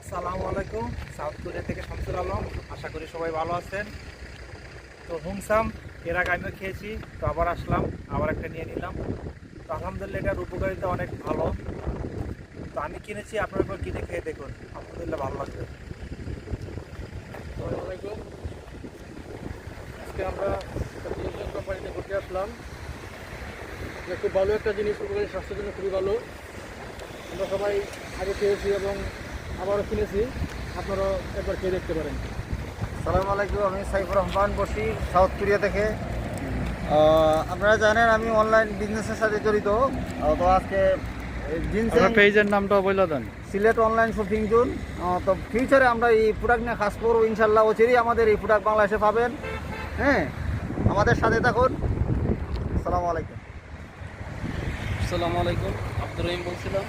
আসসালামু আলাইকুম। South Korea থেকে শামসুল আলম। আশা করি সবাই ভালো আছেন। তো হুমসাম এর আগে আমিও খেয়েছি, তো আবার আসলাম, আবার একটা নিয়ে নিলাম। তো আলহামদুলিল্লাহ এটার উপকারিতা অনেক ভালো। তো আমি কিনেছি, আপনার একবার কিনে খেয়ে দেখুন, আলহামদুলিল্লাহ ভালো লাগবে। আসসালামু আলাইকুম। আজকে আমরা একটা কোম্পানিতে ঘুরতে আসলাম। এটা খুব ভালো একটা জিনিস, উপকারী, স্বাস্থ্যের জন্য খুবই ভালো। আমরা সবাই আগে খেয়েছি এবং আবারও কিনেছি, আপনারাও একবার খেয়ে দেখতে পারেন। আসসালামু আলাইকুম, আমি সাইফুর রহমান বসি, সাউথ কোরিয়া থেকে। আপনারা জানেন আমি অনলাইন বিজনেসের সাথে জড়িত। তো আজকে আপনার পেজের নামটা বলে দেন। Sylhet online shopping zone. তো ফিউচারে আমরা এই প্রোডাক্ট নিয়ে কাজ করবো ইনশাল্লাহ। অচিরেই আমাদের এই প্রোডাক্ট বাংলাদেশে পাবেন। হ্যাঁ, আমাদের সাথে থাকুন। আসসালামু আলাইকুম। আসসালামু আলাইকুম, আব্দুর রহিম বলছিলাম।